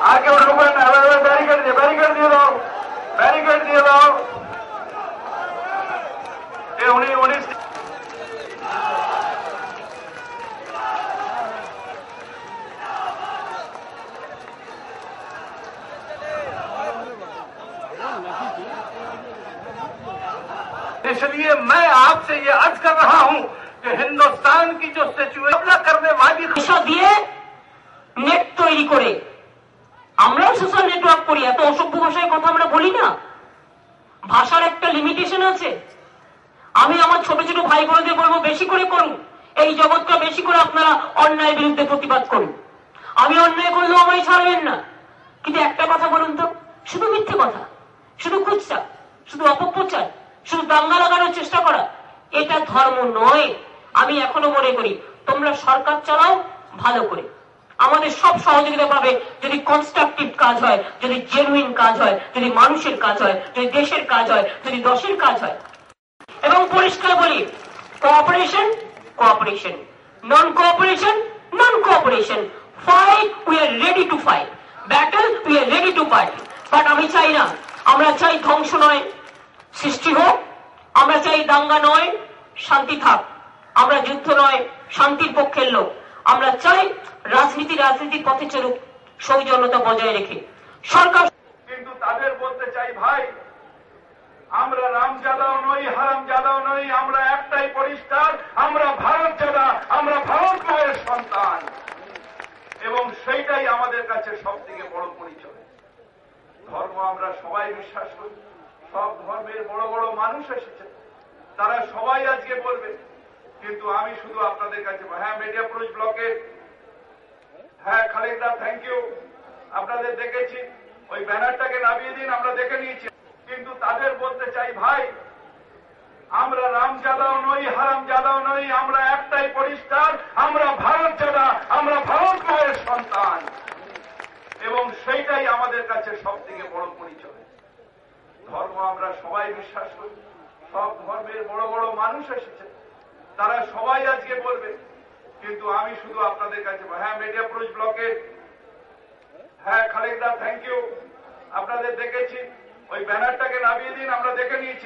আর কেউ ঢুকবেন না, ব্যারিকেড দিয়ে দাও, ব্যারিকেড দিয়ে দাও। উনি इसलिए मैं आपसे ये अर्ज कर रहा हूं कि हिंदुस्तान की जो सिचुएशन करने वाली দিয়ে নেট তৈরি করে আমরাও সোশ্যাল নেটওয়ার্ক করি, এত অসভ্য ভাষায় কথা আমরা বলি না। ভাষার একটা লিমিটেশন আছে। আমি আমার ছোট ছোট ভাই বোনদের বলবো বেশি করে করুন, এই জগৎটা বেশি করে আপনারা অন্যায়ের বিরুদ্ধে প্রতিবাদ করুন। আমি অন্যায় করলেও আমায় ছাড়বেন না, কিন্তু একটা কথা বলুন তো, শুধু মিথ্যে কথা, শুধু কুৎসা, শুধু অপপ্রচার, শুধু দাঙ্গা লাগানোর চেষ্টা করা, এটা ধর্ম নয়। আমি এখনো মনে করি তোমরা সরকার চালাও ভালো করে, আমাদের সব সহযোগিতা পাবে যদি কনস্ট্রাকটিভ কাজ হয়, যদি জেনুইন কাজ হয়, যদি মানুষের কাজ হয়, যদি দেশের কাজ হয়, যদি দশের কাজ হয়। এবং পরিষ্কার বলি, cooperation cooperation, non cooperation non cooperation. Fight, we are ready to fight, battle, we are ready to fight. But আমি চাই না, আমরা চাই ধ্বংস নয় সৃষ্টি হোক, আমরা চাই দাঙ্গা নয় শান্তি থাক, আমরা যুদ্ধ নয় শান্তির পক্ষের লোক। আমরা চাই রাজনীতির পথে চলুক সৌজন্যতা বজায় রেখে। সরকার কিন্তু তাদের বলতে চাই, ভাই আমরা রামজাদাও নই, হারামজাদাও নই, আমরা একটাই পরিষ্কার, আমরা ভারত জাদা, আমরা ভারত মায়ের সন্তান। এবং সেইটাই আমাদের কাছে সব থেকে বড় পরিচয়। ধর্ম আমরা সবাই বিশ্বাস করি, সব ধর্মের বড় বড় মানুষ এসেছে, তারা সবাই আজকে বলবে। কিন্তু আমি শুধু আপনাদের কাছে, হ্যাঁ মেডিয়াপুর ব্লকের, হ্যাঁ খালেকদা থ্যাংক ইউ, আপনাদের দেখেছি, ওই ব্যানারটাকে নামিয়ে দিন, আমরা দেখে নিয়েছি। কিন্তু তাদের বলতে চাই, ভাই আমরা রামজাদাও নই, হারামজাদাও নই, আমরা একটাই পরিষ্কার, আমরা ভারত জাদা, আমরা ভারত মায়ের সন্তান। এবং সেইটাই আমাদের কাছে সব থেকে বড় পরিচয়। ধর্ম আমরা সবাই বিশ্বাস করি, সব ধর্মের বড় বড় মানুষ এসেছে, তারা সবাই আজকে বলবে। কিন্তু আমি শুধু আপনাদের কাছে, হ্যাঁ মেডিয়াপুর ব্লকের, হ্যাঁ খালেকদা থ্যাংক ইউ, আপনাদের দেখেছি, ওই ব্যানারটাকে নামিয়ে দিন, আমরা দেখে নিয়েছি।